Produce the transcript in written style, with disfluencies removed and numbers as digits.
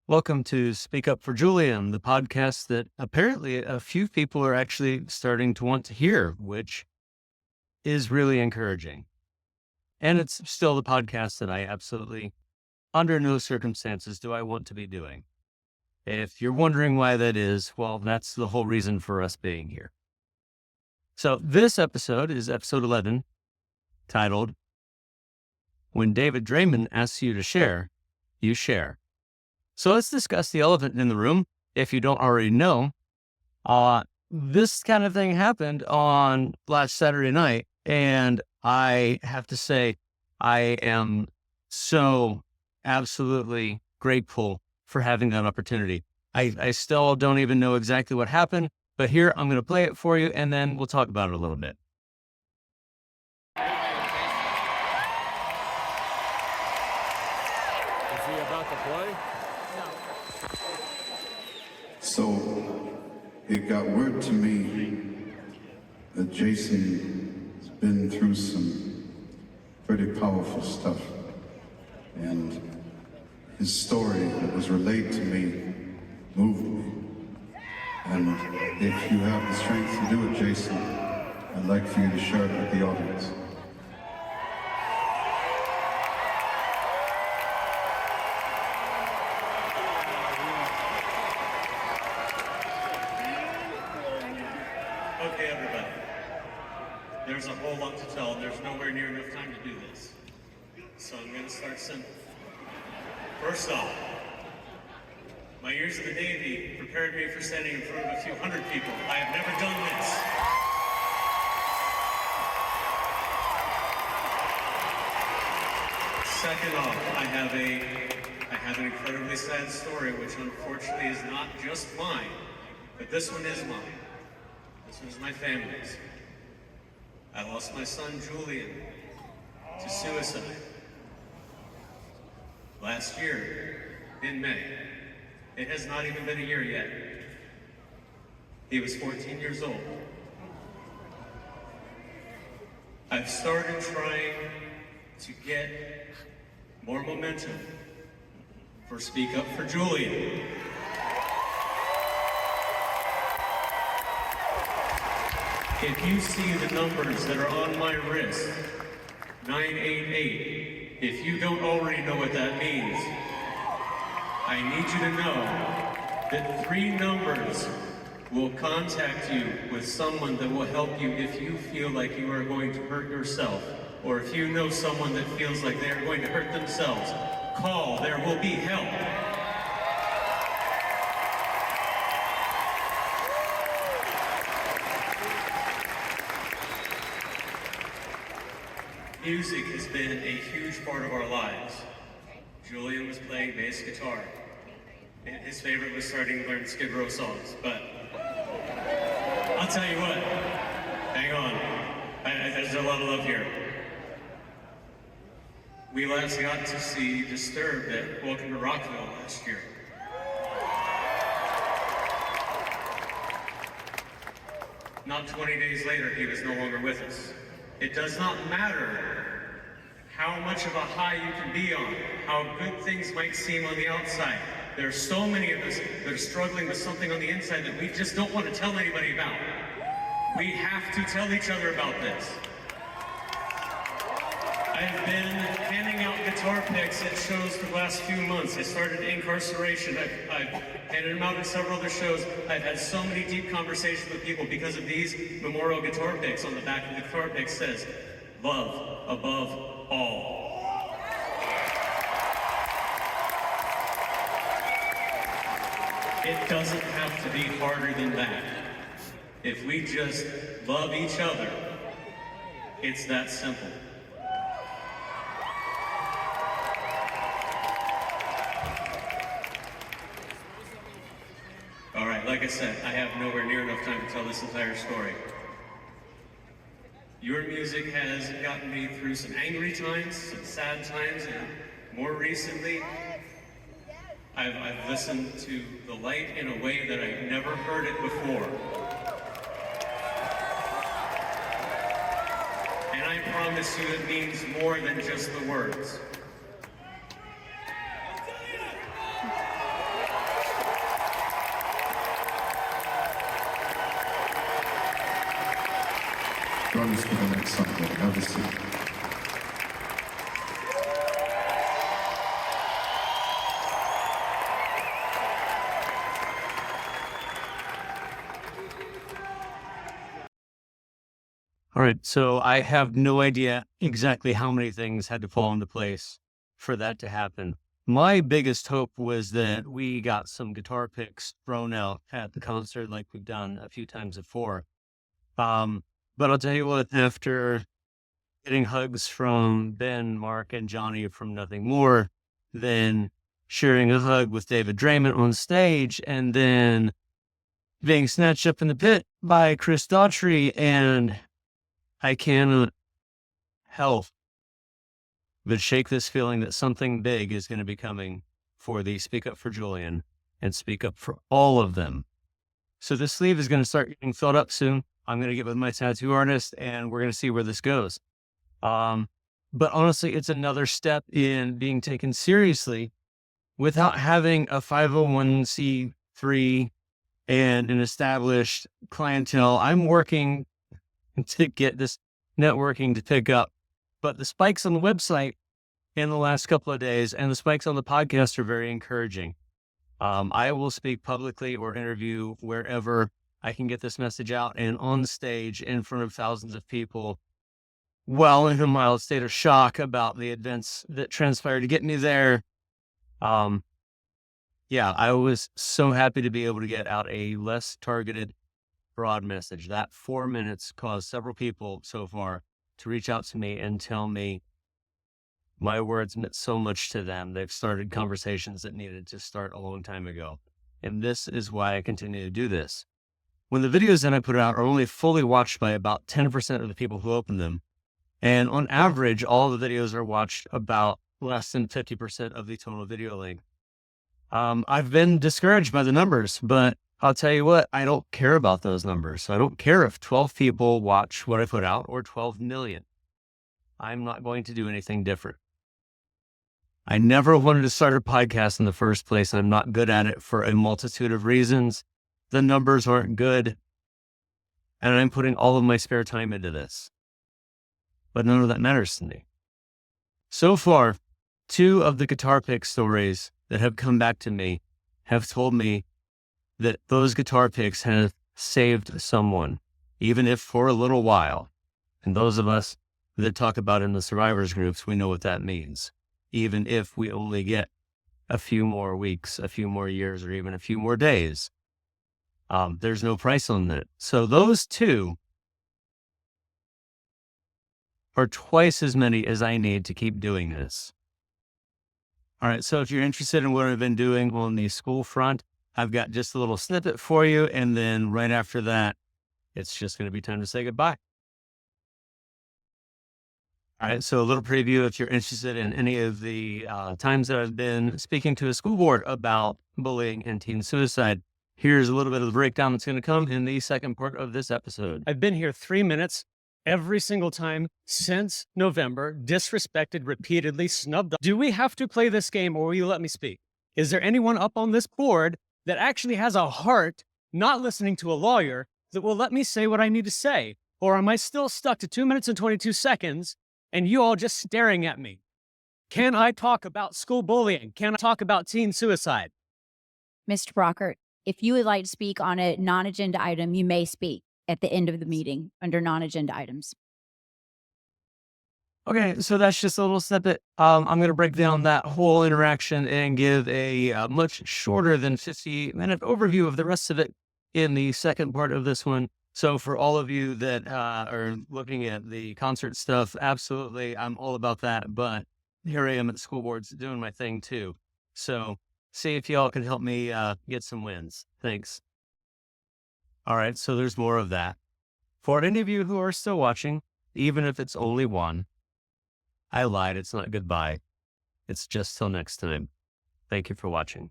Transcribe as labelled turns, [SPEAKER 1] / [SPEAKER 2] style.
[SPEAKER 1] Welcome to Speak Up for Julian, the podcast that apparently a few people are actually starting to want to hear, which is really encouraging. And it's still the podcast that I absolutely, under no circumstances, do I want to be doing. If you're wondering why that is, well, that's the whole reason for us being here. So this episode is episode 11, titled, When David Draiman Asks You to Share, You Share. So let's discuss the elephant in the room. If you don't already know, this kind of thing happened on last Saturday night. And I have to say, I am so absolutely grateful for having that opportunity. I still don't even know exactly what happened, but here I'm going to play it for you and then we'll talk about it a little bit.
[SPEAKER 2] Is he about to play?
[SPEAKER 3] So it got word to me that Jason's been through some pretty powerful stuff. And his story that was relayed to me moved me. And if you have the strength to do it, Jason, I'd like for you to share it with the audience.
[SPEAKER 4] Okay, everybody. There's a whole lot to tell. There's nowhere near enough time to do this. So I'm going to start simple. First off, my years in the Navy prepared me for standing in front of a few hundred people. I have never done this. Second off, I have an incredibly sad story, which unfortunately is not just mine, but this one is mine. This was my family's. I lost my son, Julian, to suicide last year in May. It has not even been a year yet. He was 14 years old. I've started trying to get more momentum for Speak Up for Julian. If you see the numbers that are on my wrist, 988, if you don't already know what that means, I need you to know that 3 numbers will contact you with someone that will help you if you feel like you are going to hurt yourself, or if you know someone that feels like they are going to hurt themselves. Call, there will be help. Music has been a huge part of our lives. Julian was playing bass guitar. His favorite was starting to learn Skid Row songs, but I'll tell you what, hang on, there's a lot of love here. We last got to see Disturbed at Welcome to Rockville last year. Not 20 days later, he was no longer with us. It does not matter how much of a high you can be on, how good things might seem on the outside. There are so many of us that are struggling with something on the inside that we just don't want to tell anybody about. We have to tell each other about this. I've been handing out guitar picks at shows for the last few months. I started Incarceration. I've handed them out at several other shows. I've had so many deep conversations with people because of these memorial guitar picks. On the back of the guitar pick says, love above all. It doesn't have to be harder than that. If we just love each other, it's that simple. All right, like I said, I have nowhere near enough time to tell this entire story. Your music has gotten me through some angry times, some sad times, and more recently, I've listened to the light in a way that I've never heard it before. And I promise you it means more than just the words.
[SPEAKER 3] drums for the next song. Have a seat.
[SPEAKER 1] All right, so I have no idea exactly how many things had to fall into place for that to happen. My biggest hope was that we got some guitar picks thrown out at the concert like we've done a few times before. But I'll tell you what, after getting hugs from Ben, Mark, and Johnny from Nothing More, then sharing a hug with David Draiman on stage, and then being snatched up in the pit by Chris Daughtry, and I cannot help but shake this feeling that something big is going to be coming for the Speak Up for Julian and Speak Up for all of them. So this sleeve is going to start getting filled up soon. I'm going to get with my tattoo artist and we're going to see where this goes. But honestly, it's another step in being taken seriously without having a 501c3 and an established clientele. I'm working to get this networking to pick up, but the spikes on the website in the last couple of days and the spikes on the podcast are very encouraging. I will speak publicly or interview wherever I can get this message out and on stage in front of thousands of people while in a mild state of shock about the events that transpired to get me there. Yeah, I was so happy to be able to get out a less targeted, broad message. That 4 minutes caused several people so far to reach out to me and tell me my words meant so much to them. They've started conversations that needed to start a long time ago. And this is why I continue to do this. When the videos that I put out are only fully watched by about 10% of the people who open them, and on average, all the videos are watched about less than 50% of the total video length. I've been discouraged by the numbers, but I'll tell you what, I don't care about those numbers. So I don't care if 12 people watch what I put out or 12 million. I'm not going to do anything different. I never wanted to start a podcast in the first place. I'm not good at it for a multitude of reasons. The numbers aren't good. And I'm putting all of my spare time into this. But none of that matters to me. So far, 2 of the guitar pick stories that have come back to me have told me that those guitar picks have saved someone, even if for a little while. And those of us that talk about in the survivors groups, we know what that means. Even if we only get a few more weeks, a few more years, or even a few more days, there's no price on that. So those 2 are twice as many as I need to keep doing this. All right, so if you're interested in what I've been doing on the school front, I've got just a little snippet for you. And then right after that, it's just going to be time to say goodbye. All right, so a little preview if you're interested in any of the times that I've been speaking to a school board about bullying and teen suicide. Here's a little bit of the breakdown that's going to come in the second part of this episode. I've been here 3 minutes every single time since November, disrespected repeatedly, snubbed up. Do we have to play this game or will you let me speak? Is there anyone up on this board that actually has a heart, not listening to a lawyer, that will let me say what I need to say? Or am I still stuck to 2 minutes and 22 seconds and you all just staring at me? Can I talk about school bullying? Can I talk about teen suicide?
[SPEAKER 5] Mr. Brockert, if you would like to speak on a non-agenda item, you may speak at the end of the meeting under non-agenda items.
[SPEAKER 1] Okay, so that's just a little snippet. I'm going to break down that whole interaction and give a much shorter than 50-minute overview of the rest of it in the second part of this one. So for all of you that are looking at the concert stuff, absolutely, I'm all about that. But here I am at the school boards doing my thing too. So see if y'all can help me get some wins. Thanks. All right, so there's more of that. For any of you who are still watching, even if it's only one, I lied. It's not goodbye. It's just till next time. Thank you for watching.